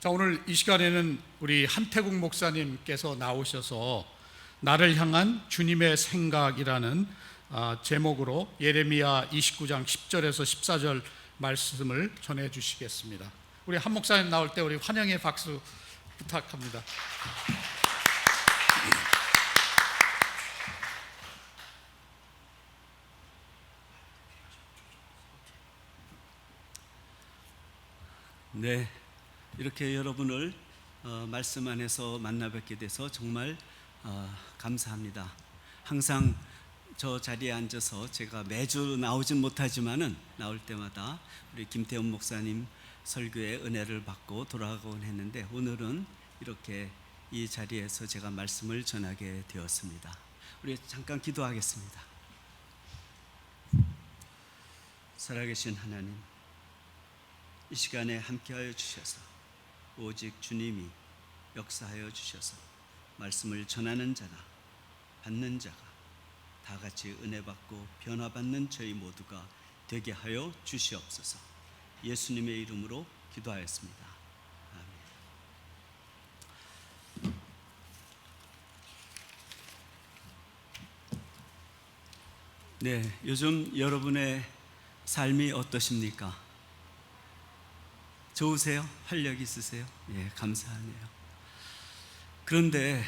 자, 오늘 이 시간에는 우리 한태국 목사님께서 나오셔서 나를 향한 주님의 생각이라는 제목으로 예레미야 29장 10절에서 14절 말씀을 전해 주시겠습니다. 우리 한 목사님 나올 때 우리 환영의 박수 부탁합니다. 네, 이렇게 여러분을 말씀 안에서 만나 뵙게 돼서 정말 감사합니다. 항상 저 자리에 앉아서 제가 매주 나오진 못하지만은 나올 때마다 우리 김태훈 목사님 설교의 은혜를 받고 돌아가곤 했는데, 오늘은 이렇게 이 자리에서 제가 말씀을 전하게 되었습니다. 우리 잠깐 기도하겠습니다. 살아계신 하나님, 이 시간에 함께하여 주셔서 오직 주님이 역사하여 주셔서 말씀을 전하는 자나 받는 자가 다 같이 은혜 받고 변화받는 저희 모두가 되게 하여 주시옵소서. 예수님의 이름으로 기도하였습니다. 아멘. 네, 요즘 여러분의 삶이 어떠십니까? 좋으세요? 활력 있으세요? 예, 감사하네요. 그런데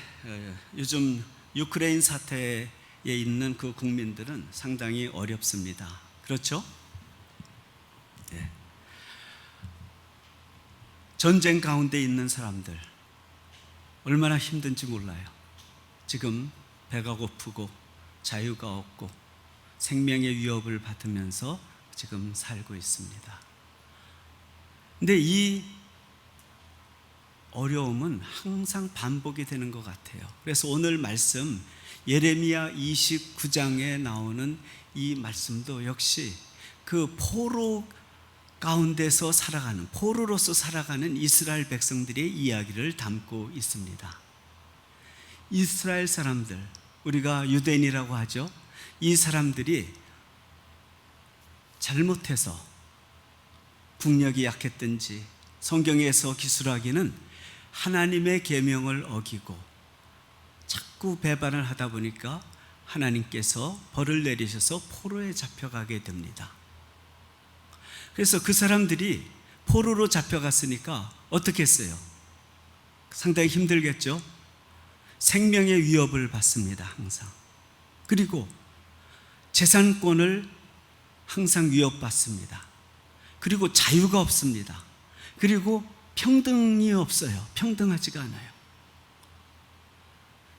요즘 유크레인 사태에 있는 그 국민들은 상당히 어렵습니다. 그렇죠? 예. 전쟁 가운데 있는 사람들 얼마나 힘든지 몰라요. 지금 배가 고프고 자유가 없고 생명의 위협을 받으면서 지금 살고 있습니다. 근데 이 어려움은 항상 반복이 되는 것 같아요. 그래서 오늘 말씀 예레미야 29장에 나오는 이 말씀도 역시 그 포로 가운데서 살아가는, 포로로서 살아가는 이스라엘 백성들의 이야기를 담고 있습니다. 이스라엘 사람들, 우리가 유대인이라고 하죠. 이 사람들이 잘못해서 국력이 약했든지 성경에서 기술하기는 하나님의 계명을 어기고 자꾸 배반을 하다 보니까 하나님께서 벌을 내리셔서 포로에 잡혀가게 됩니다. 그래서 그 사람들이 포로로 잡혀갔으니까 어떻게 했어요? 상당히 힘들겠죠? 생명의 위협을 받습니다, 항상. 그리고 재산권을 항상 위협받습니다. 그리고 자유가 없습니다. 그리고 평등이 없어요. 평등하지가 않아요.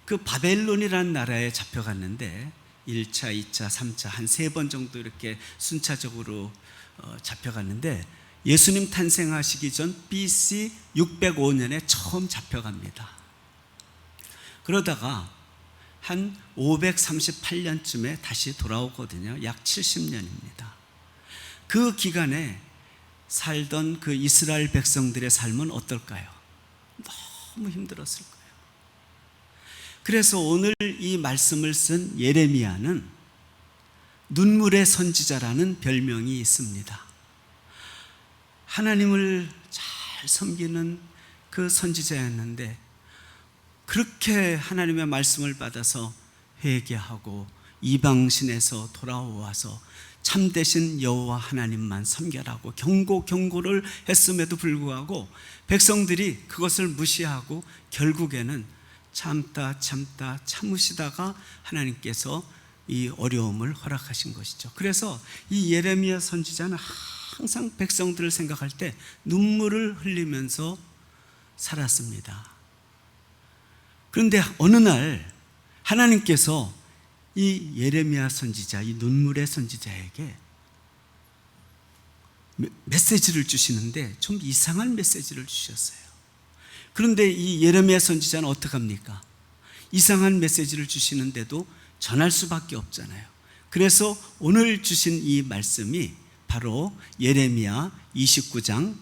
그 바벨론이라는 나라에 잡혀갔는데 1차, 2차, 3차 한 3번 정도 이렇게 순차적으로 잡혀갔는데, 예수님 탄생하시기 전 BC 605년에 처음 잡혀갑니다. 그러다가 한 538년쯤에 다시 돌아오거든요. 약 70년입니다. 그 기간에 살던 그 이스라엘 백성들의 삶은 어떨까요? 너무 힘들었을 거예요. 그래서 오늘 이 말씀을 쓴 예레미야는 눈물의 선지자라는 별명이 있습니다. 하나님을 잘 섬기는 그 선지자였는데, 그렇게 하나님의 말씀을 받아서 회개하고 이방신에서 돌아와서 참되신 여호와 하나님만 섬겨라고 경고를 했음에도 불구하고 백성들이 그것을 무시하고 결국에는 참으시다가 하나님께서 이 어려움을 허락하신 것이죠. 그래서 이 예레미야 선지자는 항상 백성들을 생각할 때 눈물을 흘리면서 살았습니다. 그런데 어느 날 하나님께서 이 예레미야 선지자, 이 눈물의 선지자에게 메시지를 주시는데 좀 이상한 메시지를 주셨어요. 그런데 이 예레미야 선지자는 어떡합니까? 이상한 메시지를 주시는데도 전할 수밖에 없잖아요. 그래서 오늘 주신 이 말씀이 바로 예레미야 29장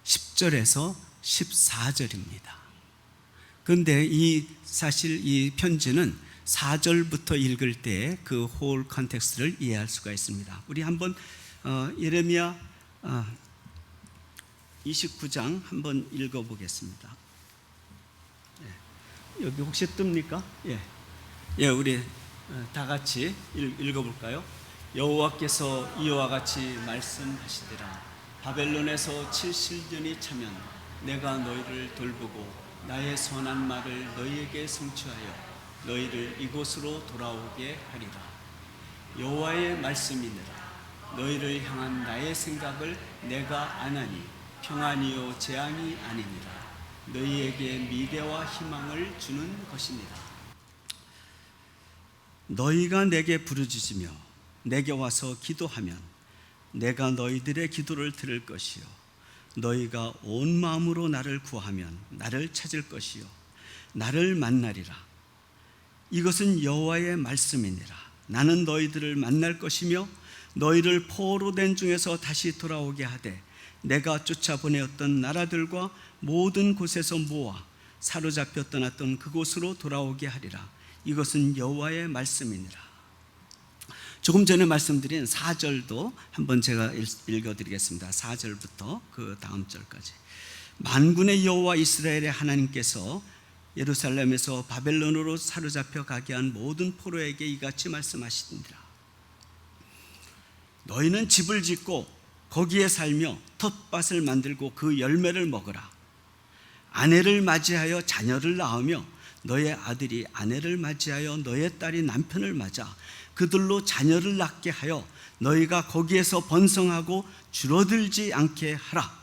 10절에서 14절입니다. 그런데 사실 이 편지는 4절부터 읽을 때 그 홀 컨텍스트를 이해할 수가 있습니다. 우리 한번 예레미야 29장 한번 읽어보겠습니다. 여기 혹시 뜹니까? 예, 우리 다 같이 읽어볼까요? 여호와께서 이와 같이 말씀하시더라. 바벨론에서 70년이 차면 내가 너희를 돌보고 나의 선한 말을 너희에게 성취하여 너희를 이곳으로 돌아오게 하리라. 여호와의 말씀이니라. 너희를 향한 나의 생각을 내가 아나니 평안이요 재앙이 아니니라. 너희에게 미래와 희망을 주는 것이니라. 너희가 내게 부르짖으며 내게 와서 기도하면 내가 너희들의 기도를 들을 것이요 너희가 온 마음으로 나를 구하면 나를 찾을 것이요 나를 만나리라. 이것은 여호와의 말씀이니라. 나는 너희들을 만날 것이며 너희를 포로된 중에서 다시 돌아오게 하되 내가 쫓아보내었던 나라들과 모든 곳에서 모아 사로잡혀 떠났던 그곳으로 돌아오게 하리라. 이것은 여호와의 말씀이니라. 조금 전에 말씀드린 4절도 한번 제가 읽어드리겠습니다. 4절부터 그 다음 절까지. 만군의 여호와 이스라엘의 하나님께서 예루살렘에서 바벨론으로 사로잡혀 가게 한 모든 포로에게 이같이 말씀하시니라. 너희는 집을 짓고 거기에 살며 텃밭을 만들고 그 열매를 먹으라. 아내를 맞이하여 자녀를 낳으며 너의 아들이 아내를 맞이하여 너의 딸이 남편을 맞아 그들로 자녀를 낳게 하여 너희가 거기에서 번성하고 줄어들지 않게 하라.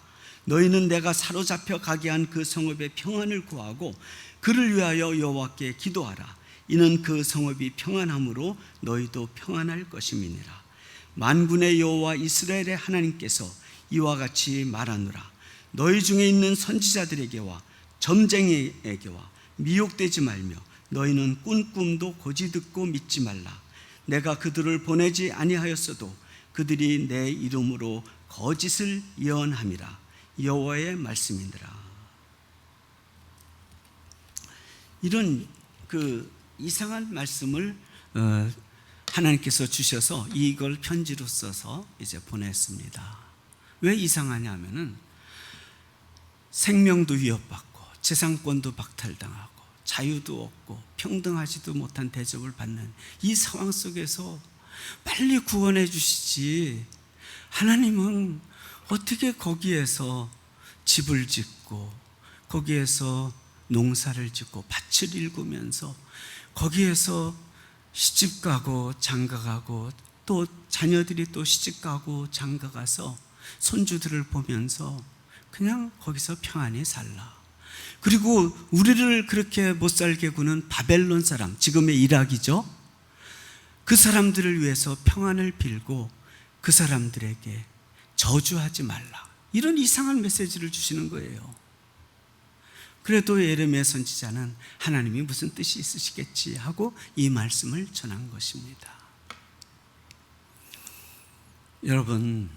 너희는 내가 사로잡혀 가게 한 그 성읍의 평안을 구하고 그를 위하여 여호와께 기도하라. 이는 그 성읍이 평안함으로 너희도 평안할 것임이니라. 만군의 여호와 이스라엘의 하나님께서 이와 같이 말하노라. 너희 중에 있는 선지자들에게와 점쟁이에게와 미혹되지 말며 너희는 꾼 꿈도 고지 듣고 믿지 말라. 내가 그들을 보내지 아니하였어도 그들이 내 이름으로 거짓을 예언함이라. 여호와의 말씀이니라. 이런 그 이상한 말씀을 하나님께서 주셔서 이걸 편지로 써서 이제 보냈습니다. 왜 이상하냐면은 생명도 위협받고 재산권도 박탈당하고 자유도 없고 평등하지도 못한 대접을 받는 이 상황 속에서 빨리 구원해 주시지, 하나님은 어떻게 거기에서 집을 짓고 거기에서 농사를 짓고 밭을 일구면서 거기에서 시집가고 장가가고 또 자녀들이 또 시집가고 장가가서 손주들을 보면서 그냥 거기서 평안히 살라. 그리고 우리를 그렇게 못 살게 구는 바벨론 사람, 지금의 이락이죠. 그 사람들을 위해서 평안을 빌고 그 사람들에게 저주하지 말라. 이런 이상한 메시지를 주시는 거예요. 그래도 예레미야 선지자는 하나님이 무슨 뜻이 있으시겠지 하고 이 말씀을 전한 것입니다. 여러분,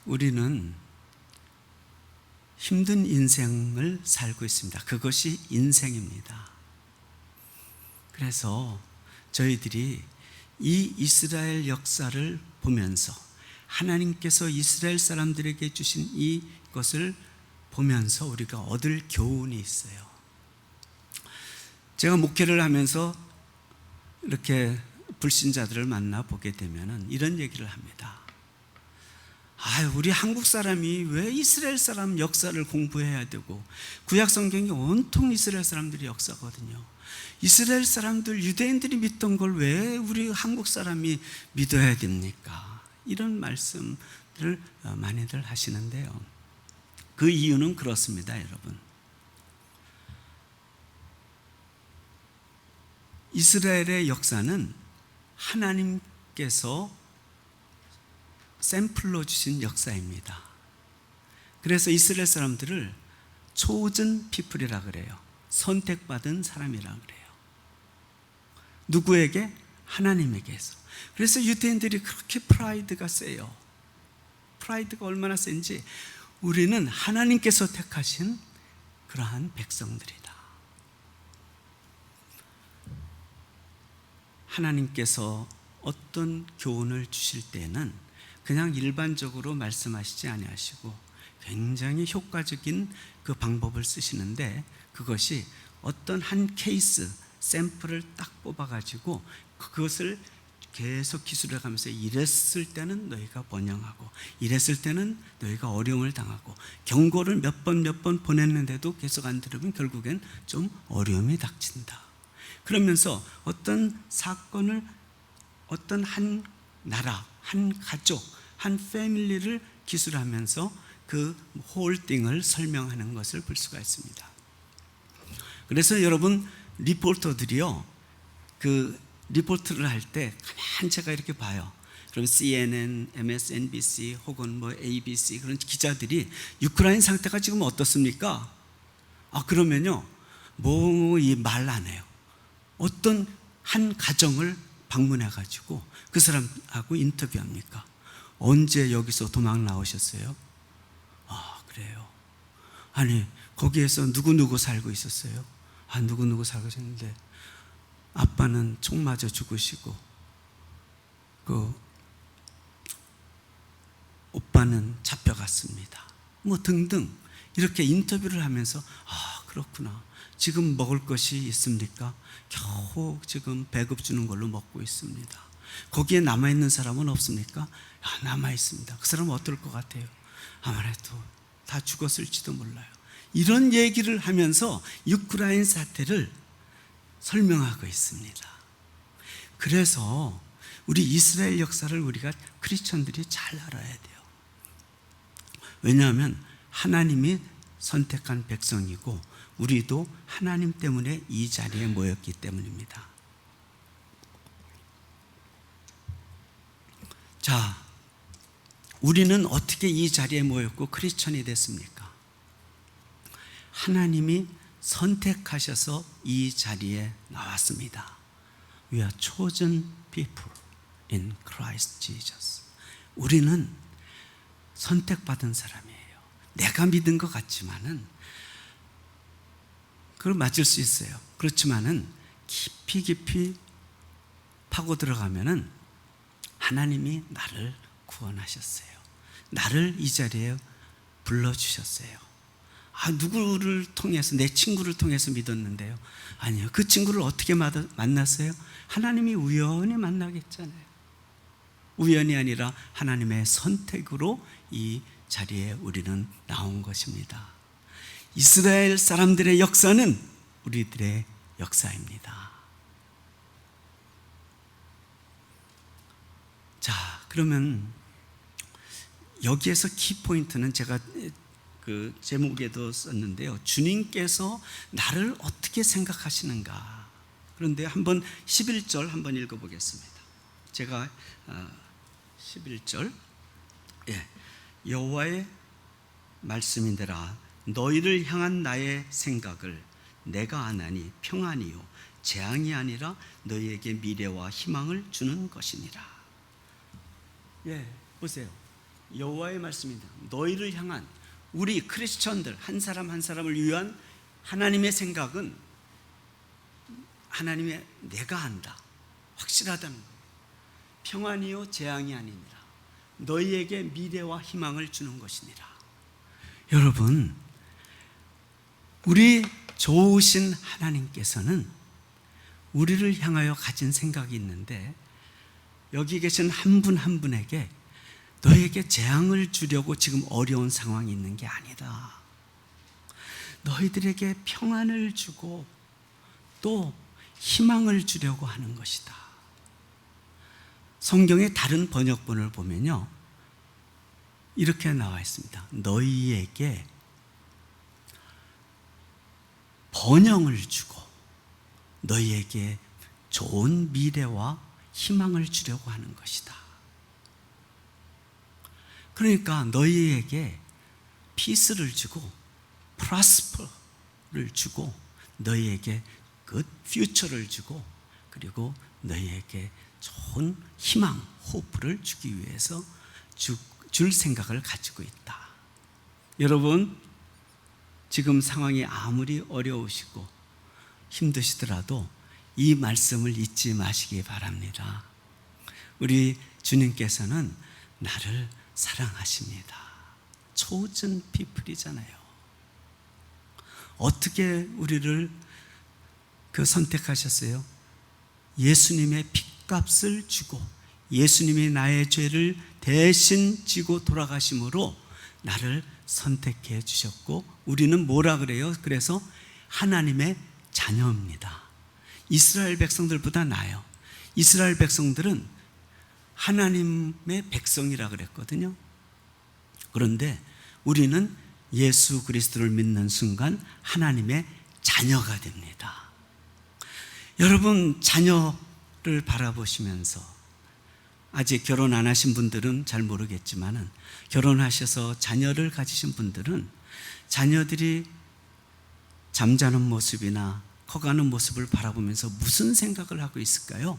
우리는 힘든 인생을 살고 있습니다. 그것이 인생입니다. 그래서 저희들이 이 이스라엘 역사를 보면서 하나님께서 이스라엘 사람들에게 주신 이것을 보면서 우리가 얻을 교훈이 있어요. 제가 목회를 하면서 이렇게 불신자들을 만나보게 되면 이런 얘기를 합니다. 우리 한국 사람이 왜 이스라엘 사람 역사를 공부해야 되고, 구약 성경이 온통 이스라엘 사람들의 역사거든요. 이스라엘 사람들, 유대인들이 믿던 걸 왜 우리 한국 사람이 믿어야 됩니까? 이런 말씀들을 많이들 하시는데요. 그 이유는 그렇습니다, 여러분. 이스라엘의 역사는 하나님께서 샘플로 주신 역사입니다. 그래서 이스라엘 사람들을 chosen people이라 그래요. 선택받은 사람이라 그래요. 누구에게? 하나님에게서. 그래서 유대인들이 그렇게 프라이드가 세요. 프라이드가 얼마나 센지, 우리는 하나님께서 택하신 그러한 백성들이다. 하나님께서 어떤 교훈을 주실 때는 그냥 일반적으로 말씀하시지 아니하시고 굉장히 효과적인 그 방법을 쓰시는데, 그것이 어떤 한 케이스 샘플을 딱 뽑아가지고 그것을 계속 기술해 가면서 이랬을 때는 너희가 번영하고 이랬을 때는 너희가 어려움을 당하고, 경고를 몇 번 보냈는데도 계속 안 들으면 결국엔 좀 어려움이 닥친다. 그러면서 어떤 사건을, 어떤 한 나라, 한 가족, 한 패밀리를 기술하면서 그 홀딩을 설명하는 것을 볼 수가 있습니다. 그래서 여러분, 리포터들이요, 그 리포트를 할 때 가만 제가 이렇게 봐요. 그럼 CNN, MSNBC 혹은 뭐 ABC 그런 기자들이 우크라이나 상태가 지금 어떻습니까? 그러면요, 뭐 이 말 안 해요. 어떤 한 가정을 방문해 가지고 그 사람하고 인터뷰합니까? 언제 여기서 도망 나오셨어요? 그래요. 아니, 거기에서 누구 살고 있었어요? 누구 살고 있었는데 아빠는 총 맞아 죽으시고 오빠는 잡혀갔습니다. 뭐 등등 이렇게 인터뷰를 하면서 그렇구나. 지금 먹을 것이 있습니까? 겨우 지금 배급 주는 걸로 먹고 있습니다. 거기에 남아있는 사람은 없습니까? 남아있습니다. 그 사람은 어떨 것 같아요? 아무래도 다 죽었을지도 몰라요. 이런 얘기를 하면서 우크라이나 사태를 설명하고 있습니다. 그래서 우리 이스라엘 역사를 우리가 크리스천들이 잘 알아야 돼요. 왜냐하면 하나님이 선택한 백성이고 우리도 하나님 때문에 이 자리에 모였기 때문입니다. 자, 우리는 어떻게 이 자리에 모였고 크리스천이 됐습니까? 하나님이 선택하셔서 이 자리에 나왔습니다. We are chosen people in Christ Jesus. 우리는 선택받은 사람이에요. 내가 믿은 것 같지만은, 그걸 맞을 수 있어요. 그렇지만은 깊이 파고 들어가면은 하나님이 나를 구원하셨어요. 나를 이 자리에 불러주셨어요. 누구를 통해서, 내 친구를 통해서 믿었는데요. 아니요. 그 친구를 어떻게 만났어요? 하나님이 우연히 만나겠잖아요. 우연이 아니라 하나님의 선택으로 이 자리에 우리는 나온 것입니다. 이스라엘 사람들의 역사는 우리들의 역사입니다. 자, 그러면 여기에서 키포인트는 제가 그 제목에도 썼는데요. 주님께서 나를 어떻게 생각하시는가. 그런데 한번 11절 한번 읽어보겠습니다. 제가 11절, 여호와의 말씀인데라 너희를 향한 나의 생각을 내가 아나니 평안이요 재앙이 아니라 너희에게 미래와 희망을 주는 것이니라. 보세요. 여호와의 말씀입니다. 너희를 향한, 우리 크리스천들 한 사람 한 사람을 위한 하나님의 생각은 하나님의 내가 안다, 확실하다는 거예요. 평안이요 재앙이 아니니라 너희에게 미래와 희망을 주는 것이니라. 여러분, 우리 좋으신 하나님께서는 우리를 향하여 가진 생각이 있는데, 여기 계신 한 분 한 분에게 너에게 재앙을 주려고 지금 어려운 상황이 있는 게 아니다. 너희들에게 평안을 주고 또 희망을 주려고 하는 것이다. 성경의 다른 번역본을 보면요, 이렇게 나와 있습니다. 너희에게 번영을 주고 너희에게 좋은 미래와 희망을 주려고 하는 것이다. 그러니까 너희에게 피스를 주고 프로스퍼를 주고 너희에게 굿 퓨처를 주고 그리고 너희에게 좋은 희망, 호프를 주기 위해서 줄 생각을 가지고 있다. 여러분, 지금 상황이 아무리 어려우시고 힘드시더라도 이 말씀을 잊지 마시기 바랍니다. 우리 주님께서는 나를 사랑하십니다. 초전 피플이잖아요. 어떻게 우리를 선택하셨어요? 예수님의 핏값을 주고 예수님이 나의 죄를 대신 지고 돌아가심으로 나를 선택해 주셨고, 우리는 뭐라 그래요? 그래서 하나님의 자녀입니다. 이스라엘 백성들보다 나아요. 이스라엘 백성들은 하나님의 백성이라 그랬거든요. 그런데 우리는 예수 그리스도를 믿는 순간 하나님의 자녀가 됩니다. 여러분, 자녀를 바라보시면서, 아직 결혼 안 하신 분들은 잘 모르겠지만 결혼하셔서 자녀를 가지신 분들은 자녀들이 잠자는 모습이나 커가는 모습을 바라보면서 무슨 생각을 하고 있을까요?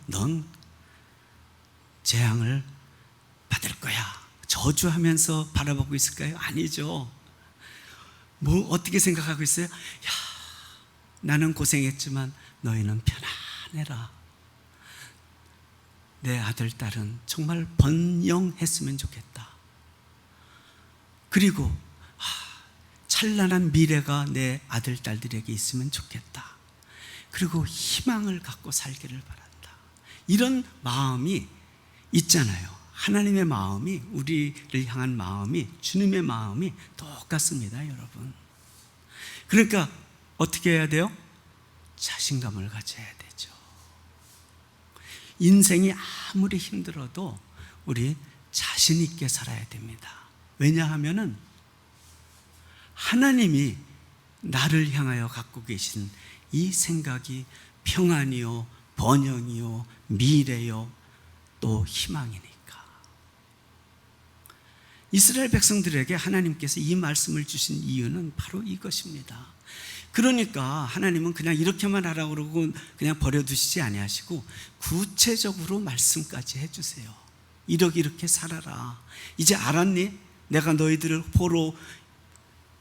넌 재앙을 받을 거야, 저주하면서 바라보고 있을까요? 아니죠. 어떻게 생각하고 있어요? 야, 나는 고생했지만 너희는 편안해라. 내 아들, 딸은 정말 번영했으면 좋겠다. 그리고 찬란한 미래가 내 아들, 딸들에게 있으면 좋겠다. 그리고 희망을 갖고 살기를 바란다. 이런 마음이 있잖아요. 하나님의 마음이, 우리를 향한 마음이, 주님의 마음이 똑같습니다, 여러분. 그러니까 어떻게 해야 돼요? 자신감을 가져야 되죠. 인생이 아무리 힘들어도 우리 자신 있게 살아야 됩니다. 왜냐하면은 하나님이 나를 향하여 갖고 계신 이 생각이 평안이요, 번영이요, 미래요, 또 희망이니까. 이스라엘 백성들에게 하나님께서 이 말씀을 주신 이유는 바로 이것입니다. 그러니까 하나님은 그냥 이렇게만 하라고 그러고 그냥 버려두시지 아니하시고 구체적으로 말씀까지 해주세요. 이렇게 살아라. 이제 알았니? 내가 너희들을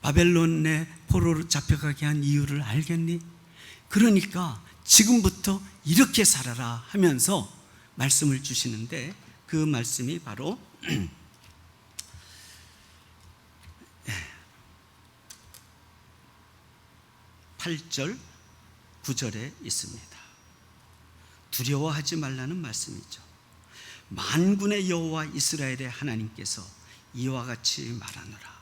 바벨론의 포로로 잡혀가게 한 이유를 알겠니? 그러니까 지금부터 이렇게 살아라 하면서 말씀을 주시는데, 그 말씀이 바로 8절, 9절에 있습니다. 두려워하지 말라는 말씀이죠. 만군의 여호와 이스라엘의 하나님께서 이와 같이 말하노라.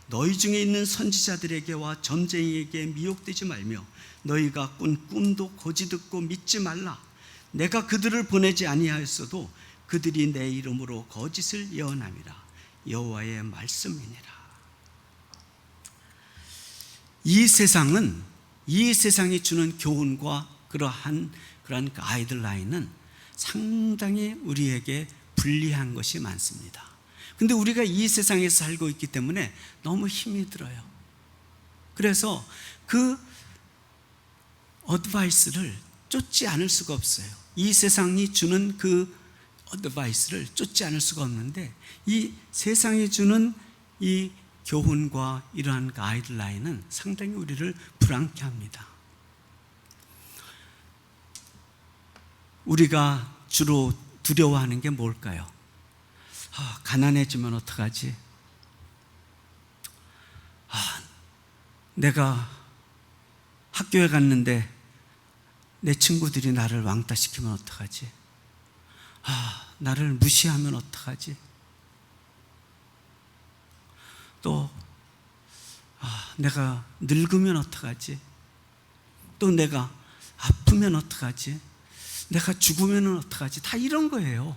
너희 중에 있는 선지자들에게와 점쟁이에게 미혹되지 말며 너희가 꾼 꿈도 거짓 듣고 믿지 말라. 내가 그들을 보내지 아니하였어도 그들이 내 이름으로 거짓을 예언함이라. 여호와의 말씀이니라. 이 세상이 주는 교훈과 그러한 가이드라인은 상당히 우리에게 불리한 것이 많습니다. 근데 우리가 이 세상에서 살고 있기 때문에 너무 힘이 들어요. 그래서 그 어드바이스를 쫓지 않을 수가 없어요. 이 세상이 주는 그 어드바이스를 쫓지 않을 수가 없는데, 이 세상이 주는 이 교훈과 이러한 가이드라인은 상당히 우리를 불안케 합니다. 우리가 주로 두려워하는 게 뭘까요? 가난해지면 어떡하지? 내가 학교에 갔는데 내 친구들이 나를 왕따시키면 어떡하지? 나를 무시하면 어떡하지? 또 내가 늙으면 어떡하지? 또 내가 아프면 어떡하지? 내가 죽으면 어떡하지? 다 이런 거예요.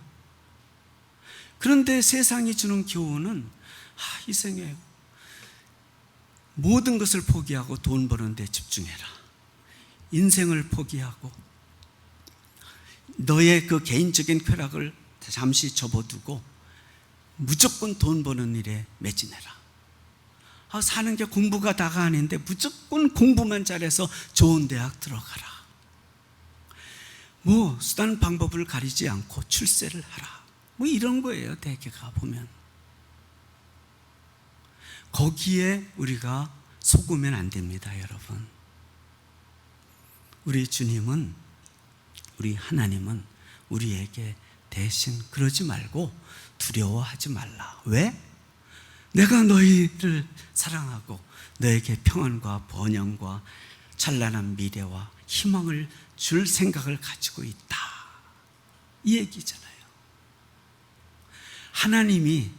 그런데 세상이 주는 교훈은 이 생에 모든 것을 포기하고 돈 버는 데 집중해라. 인생을 포기하고 너의 그 개인적인 쾌락을 잠시 접어두고 무조건 돈 버는 일에 매진해라. 사는 게 공부가 다가 아닌데 무조건 공부만 잘해서 좋은 대학 들어가라. 수단 방법을 가리지 않고 출세를 하라. 이런 거예요. 대개가 보면. 거기에 우리가 속으면 안 됩니다, 여러분. 우리 주님은, 우리 하나님은 우리에게 대신 그러지 말고 두려워하지 말라. 왜? 내가 너희를 사랑하고 너에게 평안과 번영과 찬란한 미래와 희망을 줄 생각을 가지고 있다. 이 얘기잖아요. 하나님이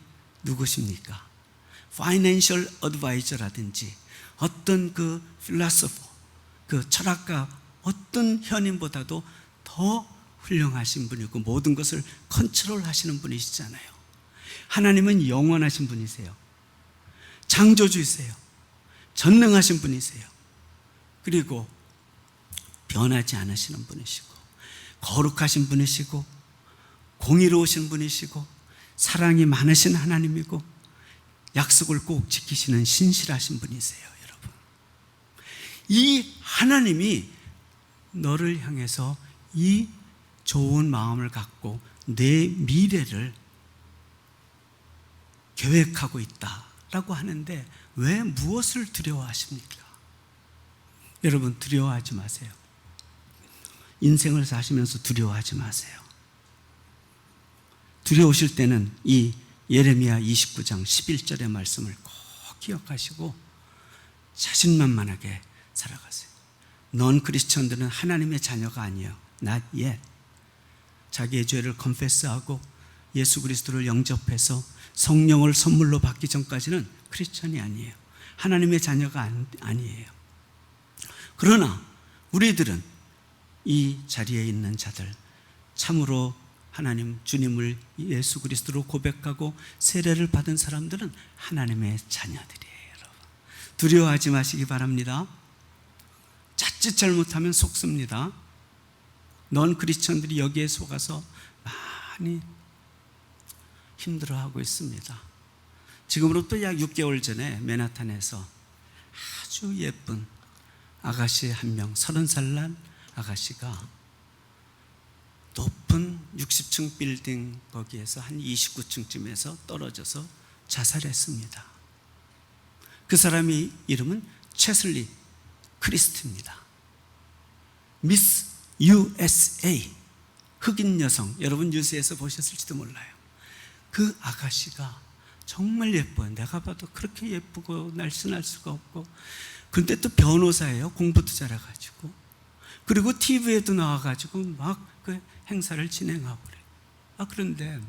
누구십니까? 파이낸셜 어드바이저라든지 어떤 그 필라소퍼, 그 철학가 어떤 현인보다도 더 훌륭하신 분이고 모든 것을 컨트롤 하시는 분이시잖아요. 하나님은 영원하신 분이세요. 창조주이세요. 전능하신 분이세요. 그리고 변하지 않으시는 분이시고 거룩하신 분이시고 공의로우신 분이시고 사랑이 많으신 하나님이고 약속을 꼭 지키시는 신실하신 분이세요. 여러분, 이 하나님이 너를 향해서 이 좋은 마음을 갖고 내 미래를 계획하고 있다라고 하는데 왜 무엇을 두려워하십니까? 여러분, 두려워하지 마세요. 인생을 사시면서 두려워하지 마세요. 두려우실 때는 이 예레미야 29장 11절의 말씀을 꼭 기억하시고 자신만만하게 살아가세요. 넌 크리스천들은 하나님의 자녀가 아니에요. Not yet. 자기의 죄를 컨페스하고 예수 그리스도를 영접해서 성령을 선물로 받기 전까지는 크리스천이 아니에요. 하나님의 자녀가 아니에요. 그러나 우리들은 이 자리에 있는 자들, 참으로 하나님 주님을 예수 그리스도로 고백하고 세례를 받은 사람들은 하나님의 자녀들이에요. 여러분, 두려워하지 마시기 바랍니다. 자칫 잘못하면 속습니다. 넌 크리스천들이 여기에 속아서 많이 힘들어하고 있습니다. 지금으로부터 약 6개월 전에 맨하탄에서 아주 예쁜 아가씨 한 명, 30살 난 아가씨가 높은 60층 빌딩 거기에서 한 29층쯤에서 떨어져서 자살했습니다. 그 사람의 이름은 채슬리 크리스트입니다. 미스 USA, 흑인 여성, 여러분 뉴스에서 보셨을지도 몰라요. 그 아가씨가 정말 예뻐요. 내가 봐도 그렇게 예쁘고 날씬할 수가 없고, 근데 또 변호사예요. 공부도 잘해가지고. 그리고 TV에도 나와가지고 막 그 행사를 진행하고 그래요. 그런데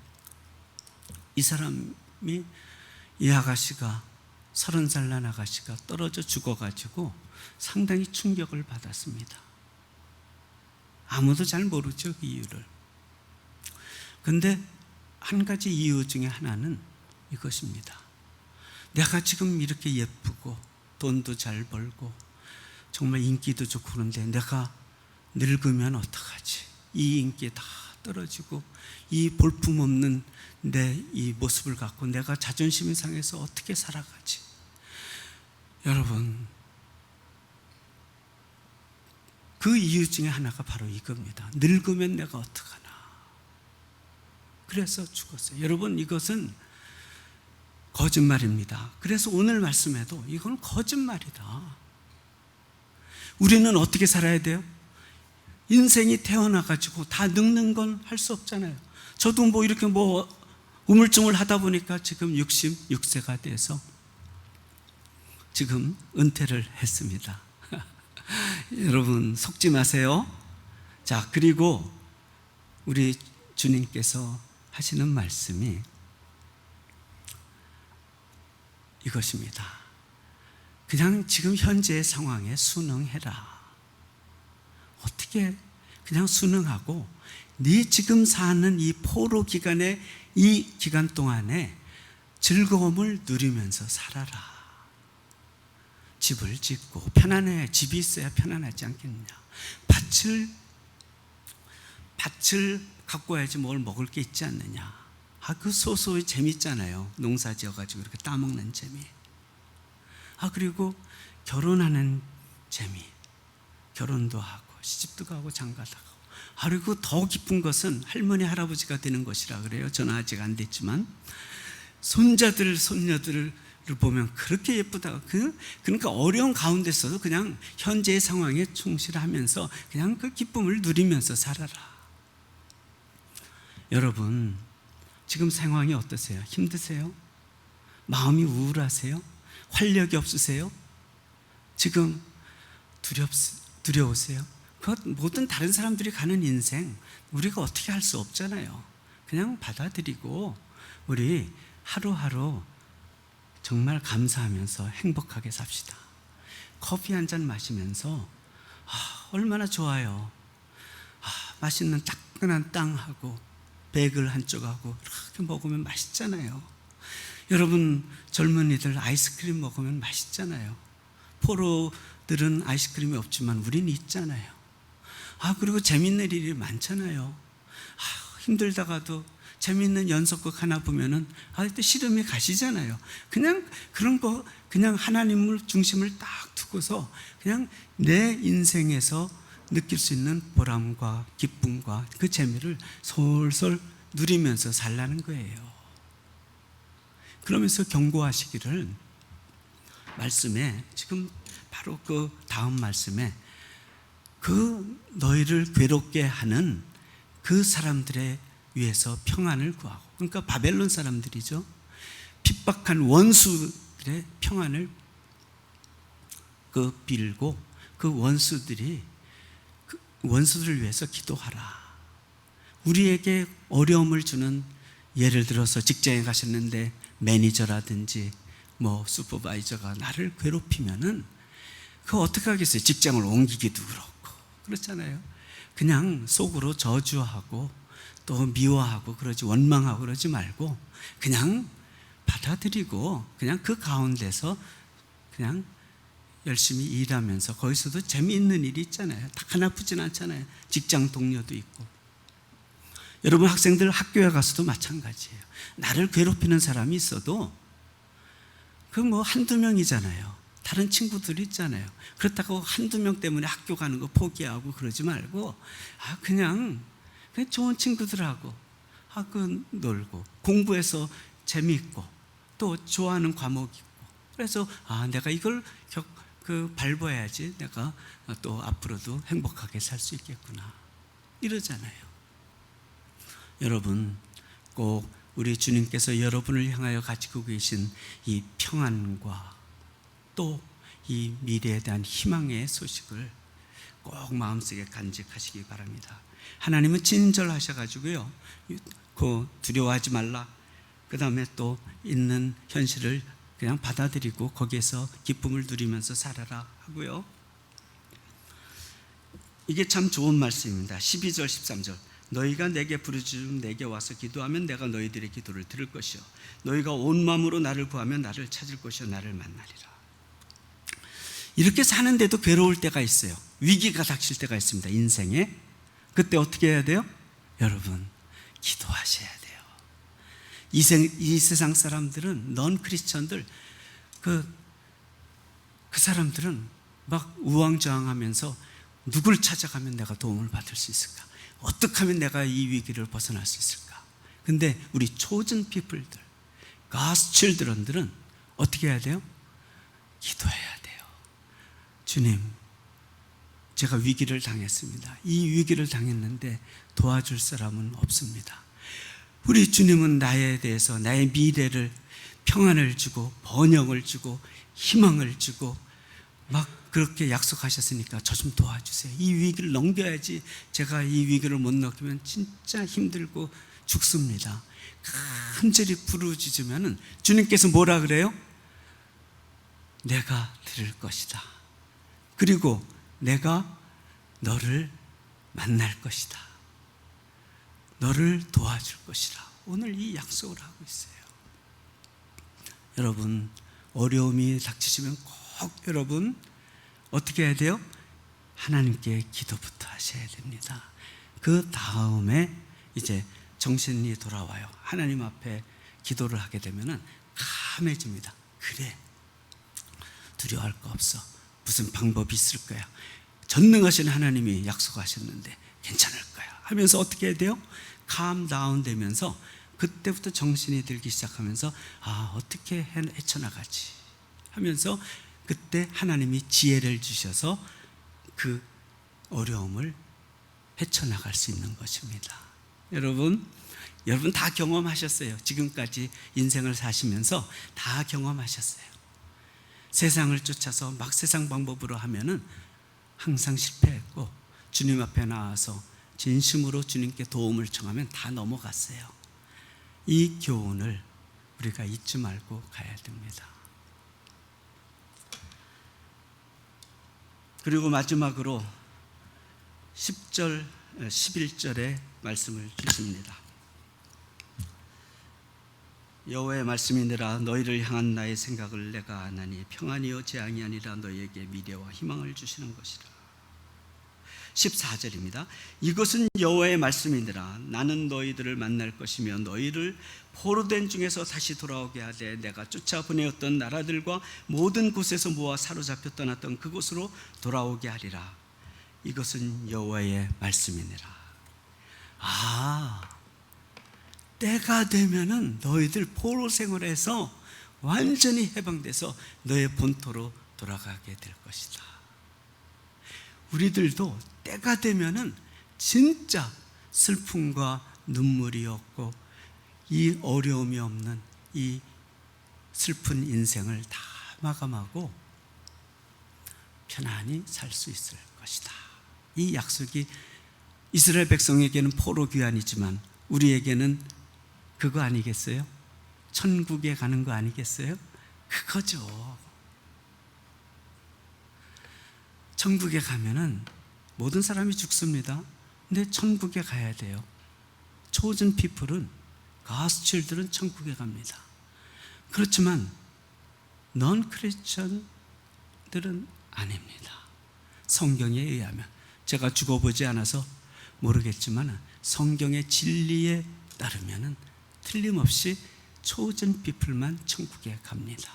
이 사람이, 이 아가씨가 30살 난 아가씨가 떨어져 죽어가지고 상당히 충격을 받았습니다. 아무도 잘 모르죠, 그 이유를. 근데 한 가지 이유 중에 하나는 이것입니다. 내가 지금 이렇게 예쁘고 돈도 잘 벌고 정말 인기도 좋고 그런데 내가 늙으면 어떡하지? 이 인기 다 떨어지고 이 볼품없는 내 이 모습을 갖고 내가 자존심이 상해서 어떻게 살아가지? 여러분, 그 이유 중에 하나가 바로 이겁니다. 늙으면 내가 어떡하나. 그래서 죽었어요. 여러분, 이것은 거짓말입니다. 그래서 오늘 말씀에도 이건 거짓말이다. 우리는 어떻게 살아야 돼요? 인생이 태어나가지고 다 늙는 건 할 수 없잖아요. 저도 뭐 이렇게 뭐 우물쭈물 하다 보니까 지금 66세가 돼서 지금 은퇴를 했습니다. 여러분, 속지 마세요. 자, 그리고 우리 주님께서 하시는 말씀이 이것입니다. 그냥 지금 현재의 상황에 순응해라. 어떻게 그냥 순응하고 네 지금 사는 이 포로 기간에, 이 기간 동안에 즐거움을 누리면서 살아라. 집을 짓고 편안해. 집이 있어야 편안하지 않겠느냐. 밭을 갖고 와야지 뭘 먹을 게 있지 않느냐. 그 소소히 재밌잖아요. 농사 지어가지고 이렇게 따먹는 재미. 그리고 결혼하는 재미. 결혼도 하고 시집도 가고 장가도 가고. 그리고 더 기쁜 것은 할머니 할아버지가 되는 것이라 그래요. 저는 아직 안 됐지만 손자들 손녀들을 보면 그렇게 예쁘다고. 그러니까 어려운 가운데서도 그냥 현재의 상황에 충실하면서 그냥 그 기쁨을 누리면서 살아라. 여러분, 지금 상황이 어떠세요? 힘드세요? 마음이 우울하세요? 활력이 없으세요? 지금 두려우세요? 그것 모든 다른 사람들이 가는 인생 우리가 어떻게 할 수 없잖아요. 그냥 받아들이고 우리 하루하루 정말 감사하면서 행복하게 삽시다. 커피 한 잔 마시면서 얼마나 좋아요. 맛있는 따끈한 땅하고 베이글 한쪽하고 이렇게 먹으면 맛있잖아요. 여러분, 젊은이들 아이스크림 먹으면 맛있잖아요. 포로들은 아이스크림이 없지만 우린 있잖아요. 그리고 재밌는 일이 많잖아요. 힘들다가도 재밌는 연속극 하나 보면은 또 시름이 가시잖아요. 그냥 그런 거, 그냥 하나님을 중심을 딱 두고서 그냥 내 인생에서 느낄 수 있는 보람과 기쁨과 그 재미를 솔솔 누리면서 살라는 거예요. 그러면서 경고하시기를, 말씀에 지금 바로 그 다음 말씀에 그 너희를 괴롭게 하는 그 사람들에 위해서 평안을 구하고, 그러니까 바벨론 사람들이죠. 핍박한 원수들의 평안을 빌고 그 원수들을 위해서 기도하라. 우리에게 어려움을 주는, 예를 들어서 직장에 가셨는데 매니저라든지 슈퍼바이저가 나를 괴롭히면은 그거 어떻게 하겠어요? 직장을 옮기기도 그렇고 그렇잖아요. 그냥 속으로 저주하고 또 미워하고 그러지, 원망하고 그러지 말고 그냥 받아들이고 그냥 그 가운데서 그냥 열심히 일하면서, 거기서도 재미있는 일이 있잖아요. 다 나쁘진 않잖아요. 직장 동료도 있고. 여러분, 학생들 학교에 가서도 마찬가지예요. 나를 괴롭히는 사람이 있어도 한두 명이잖아요. 다른 친구들이 있잖아요. 그렇다고 한두 명 때문에 학교 가는 거 포기하고 그러지 말고 그냥 좋은 친구들하고 놀고, 공부해서 재미있고 또 좋아하는 과목이 있고, 그래서 내가 이걸 밟아야지 내가 또 앞으로도 행복하게 살 수 있겠구나 이러잖아요. 여러분, 꼭 우리 주님께서 여러분을 향하여 가지고 계신 이 평안과 또 이 미래에 대한 희망의 소식을 꼭 마음속에 간직하시기 바랍니다. 하나님은 친절하셔가지고요, 두려워하지 말라, 그 다음에 또 있는 현실을 그냥 받아들이고 거기에서 기쁨을 누리면서 살아라 하고요. 이게 참 좋은 말씀입니다. 12절 13절, 너희가 내게 부르짖으면 내게 와서 기도하면 내가 너희들의 기도를 들을 것이요 너희가 온 마음으로 나를 구하면 나를 찾을 것이요 나를 만나리라. 이렇게 사는데도 괴로울 때가 있어요. 위기가 닥칠 때가 있습니다, 인생에. 그때 어떻게 해야 돼요? 여러분, 기도하셔야 돼요. 이 세상 사람들은, 넌 크리스천들, 그 사람들은 막 우왕좌왕하면서 누굴 찾아가면 내가 도움을 받을 수 있을까? 어떻게 하면 내가 이 위기를 벗어날 수 있을까? 근데 우리 chosen people들, God's children들은 어떻게 해야 돼요? 기도해야 돼요. 주님, 제가 위기를 당했습니다. 이 위기를 당했는데 도와줄 사람은 없습니다. 우리 주님은 나에 대해서, 나의 미래를, 평안을 주고 번영을 주고 희망을 주고 막 그렇게 약속하셨으니까 저 좀 도와주세요. 이 위기를 넘겨야지. 제가 이 위기를 못 넘기면 진짜 힘들고 죽습니다. 간절히 부르짖으면 주님께서 뭐라 그래요? 내가 들을 것이다. 그리고 내가 너를 만날 것이다. 너를 도와줄 것이다. 오늘 이 약속을 하고 있어요. 여러분, 어려움이 닥치시면 꼭 여러분 어떻게 해야 돼요? 하나님께 기도부터 하셔야 됩니다. 그 다음에 이제 정신이 돌아와요. 하나님 앞에 기도를 하게 되면 감해집니다. 그래, 두려워할 거 없어. 무슨 방법이 있을 거야. 전능하신 하나님이 약속하셨는데 괜찮을 거야 하면서 어떻게 해야 돼요? calm down 되면서 그때부터 정신이 들기 시작하면서 어떻게 헤쳐나가지 하면서 그때 하나님이 지혜를 주셔서 그 어려움을 헤쳐나갈 수 있는 것입니다. 여러분, 여러분 다 경험하셨어요. 지금까지 인생을 사시면서 다 경험하셨어요. 세상을 쫓아서 막 세상 방법으로 하면은 항상 실패했고, 주님 앞에 나와서 진심으로 주님께 도움을 청하면 다 넘어갔어요. 이 교훈을 우리가 잊지 말고 가야 됩니다. 그리고 마지막으로 10절, 11절의 말씀을 주십니다. 여호와의 말씀이니라. 너희를 향한 나의 생각을 내가 아나니 평안이요 재앙이 아니라 너희에게 미래와 희망을 주시는 것이라. 14절입니다. 이것은 여호와의 말씀이니라. 나는 너희들을 만날 것이며 너희를 포로된 중에서 다시 돌아오게 하되 내가 쫓아 보내었던 나라들과 모든 곳에서 모아 사로잡혀 떠났던 그곳으로 돌아오게 하리라. 이것은 여호와의 말씀이니라. 때가 되면은 너희들 포로 생활에서 완전히 해방돼서 너의 본토로 돌아가게 될 것이다. 우리들도 때가 되면은 진짜 슬픔과 눈물이 없고 이 어려움이 없는 이 슬픈 인생을 다 마감하고 편안히 살 수 있을 것이다. 이 약속이 이스라엘 백성에게는 포로 귀환이지만 우리에게는 그거 아니겠어요? 천국에 가는 거 아니겠어요? 그거죠. 천국에 가면은 모든 사람이 죽습니다. 근데 천국에 가야 돼요. chosen people은, God's children은 천국에 갑니다. 그렇지만 non 크리스천들은 아닙니다. 성경에 의하면, 제가 죽어보지 않아서 모르겠지만 성경의 진리에 따르면은 틀림없이 chosen people만 천국에 갑니다.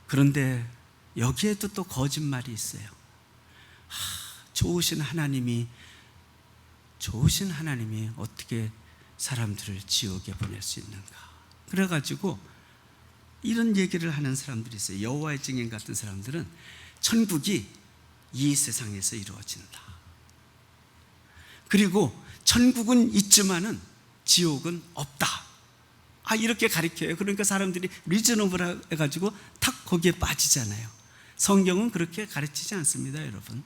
그런데 여기에도 또 거짓말이 있어요. 좋으신 하나님이 어떻게 사람들을 지옥에 보낼 수 있는가? 그래가지고 이런 얘기를 하는 사람들이 있어요. 여호와의 증인 같은 사람들은 천국이 이 세상에서 이루어진다. 그리고 천국은 있지만은 지옥은 없다. 이렇게 가르쳐요. 그러니까 사람들이 리저너블 해가지고 탁 거기에 빠지잖아요. 성경은 그렇게 가르치지 않습니다, 여러분.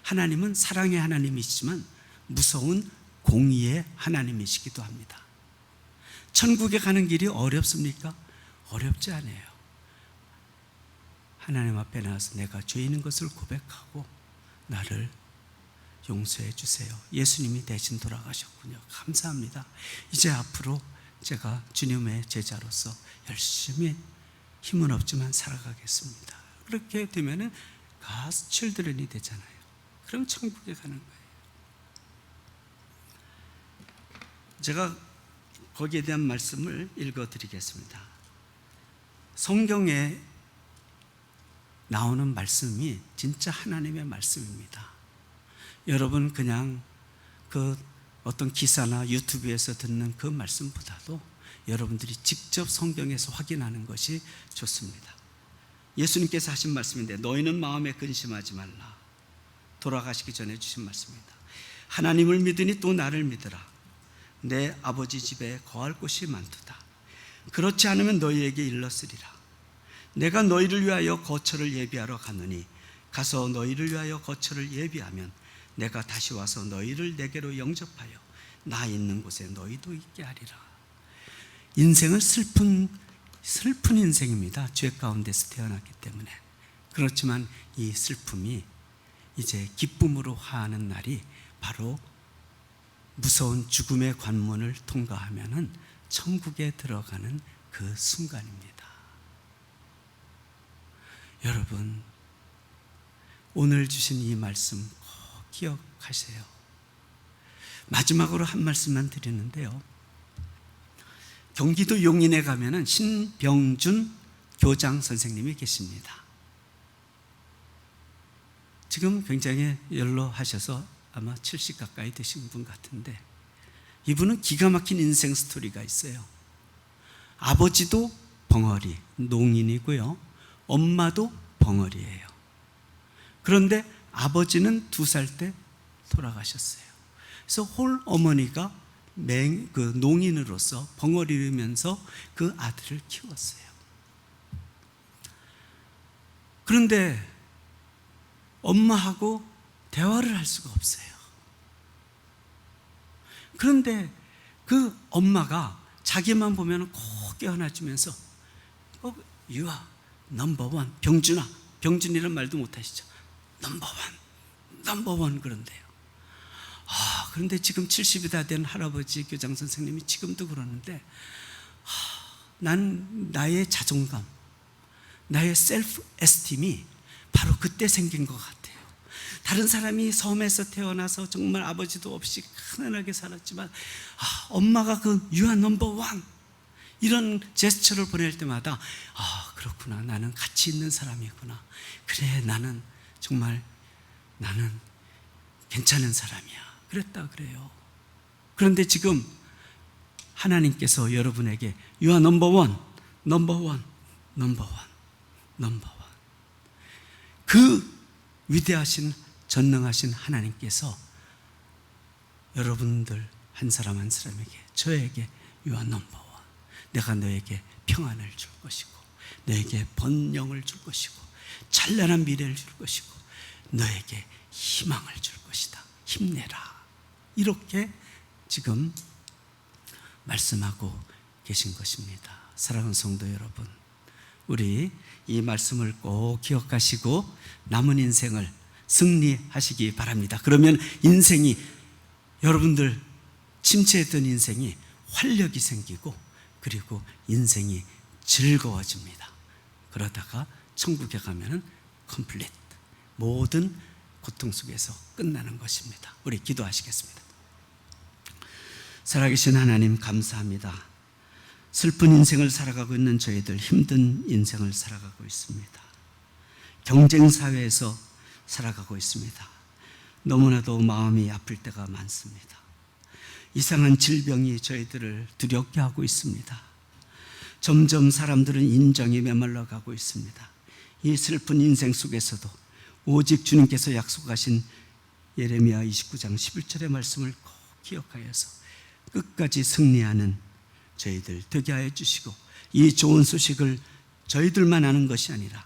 하나님은 사랑의 하나님이시지만 무서운 공의의 하나님이시기도 합니다. 천국에 가는 길이 어렵습니까? 어렵지 않아요. 하나님 앞에 나와서 내가 죄인인 것을 고백하고 나를 용서해 주세요. 예수님이 대신 돌아가셨군요. 감사합니다. 이제 앞으로 제가 주님의 제자로서 열심히 힘은 없지만 살아가겠습니다. 그렇게 되면은 God's children이 되잖아요. 그럼 천국에 가는 거예요. 제가 거기에 대한 말씀을 읽어드리겠습니다. 성경에 나오는 말씀이 진짜 하나님의 말씀입니다. 여러분 그냥 그 어떤 기사나 유튜브에서 듣는 그 말씀보다도 여러분들이 직접 성경에서 확인하는 것이 좋습니다. 예수님께서 하신 말씀인데 너희는 마음에 근심하지 말라. 돌아가시기 전에 주신 말씀입니다. 하나님을 믿으니 또 나를 믿으라. 내 아버지 집에 거할 곳이 많도다. 그렇지 않으면 너희에게 일렀으리라. 내가 너희를 위하여 거처를 예비하러 가노니 가서 너희를 위하여 거처를 예비하면 내가 다시 와서 너희를 내게로 영접하여 나 있는 곳에 너희도 있게 하리라. 인생은 슬픈 인생입니다. 죄 가운데서 태어났기 때문에. 그렇지만 이 슬픔이 이제 기쁨으로 화하는 날이 바로 무서운 죽음의 관문을 통과하면은 천국에 들어가는 그 순간입니다. 여러분, 오늘 주신 이 말씀 꼭 기억하세요. 마지막으로 한 말씀만 드리는데요. 경기도 용인에 가면은 신병준 교장 선생님이 계십니다. 지금 굉장히 연로하셔서 아마 70 가까이 되신 분 같은데 이분은 기가 막힌 인생 스토리가 있어요. 아버지도 벙어리, 농인이고요. 엄마도 벙어리예요. 그런데 아버지는 2살 때 돌아가셨어요. 그래서 홀 어머니가 그 농인으로서 벙어리면서 그 아들을 키웠어요. 그런데 엄마하고 대화를 할 수가 없어요. 그런데 그 엄마가 자기만 보면 꼭 껴안아주면서 You are number one. 병준아, 병준이란 말도 못하시죠. 넘버 원 그런데요. 그런데 지금 70이 다 된 할아버지 교장 선생님이 지금도 그러는데 난 나의 자존감, 나의 셀프 에스팀이 바로 그때 생긴 것 같아요. 다른 사람이 섬에서 태어나서 정말 아버지도 없이 가난하게 살았지만 엄마가 그 You are number one 이런 제스처를 보낼 때마다 그렇구나, 나는 가치 있는 사람이구나, 그래 나는 정말 나는 괜찮은 사람이야, 그랬다 그래요. 그런데 지금 하나님께서 여러분에게 You are number one, number one, number one, number one. 그 위대하신 전능하신 하나님께서 여러분들 한 사람 한 사람에게, 저에게 You are number one. 내가 너에게 평안을 줄 것이고, 너에게 번영을 줄 것이고, 찬란한 미래를 줄 것이고, 너에게 희망을 줄 것이다. 힘내라. 이렇게 지금 말씀하고 계신 것입니다. 사랑하는 성도 여러분, 우리 이 말씀을 꼭 기억하시고 남은 인생을 승리하시기 바랍니다. 그러면 인생이, 여러분들 침체했던 인생이 활력이 생기고, 그리고 인생이 즐거워집니다. 그러다가 천국에 가면은 컴플리트, 모든 고통 속에서 끝나는 것입니다. 우리 기도하시겠습니다. 살아계신 하나님, 감사합니다. 슬픈 인생을 살아가고 있는 저희들, 힘든 인생을 살아가고 있습니다. 경쟁 사회에서 살아가고 있습니다. 너무나도 마음이 아플 때가 많습니다. 이상한 질병이 저희들을 두렵게 하고 있습니다. 점점 사람들은 인정이 메말라 가고 있습니다. 이 슬픈 인생 속에서도 오직 주님께서 약속하신 예레미야 29장 11절의 말씀을 꼭 기억하여서 끝까지 승리하는 저희들 되게 하여 주시고, 이 좋은 소식을 저희들만 아는 것이 아니라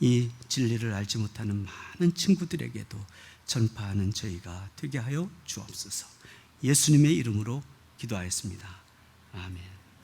이 진리를 알지 못하는 많은 친구들에게도 전파하는 저희가 되게 하여 주옵소서. 예수님의 이름으로 기도하였습니다. 아멘.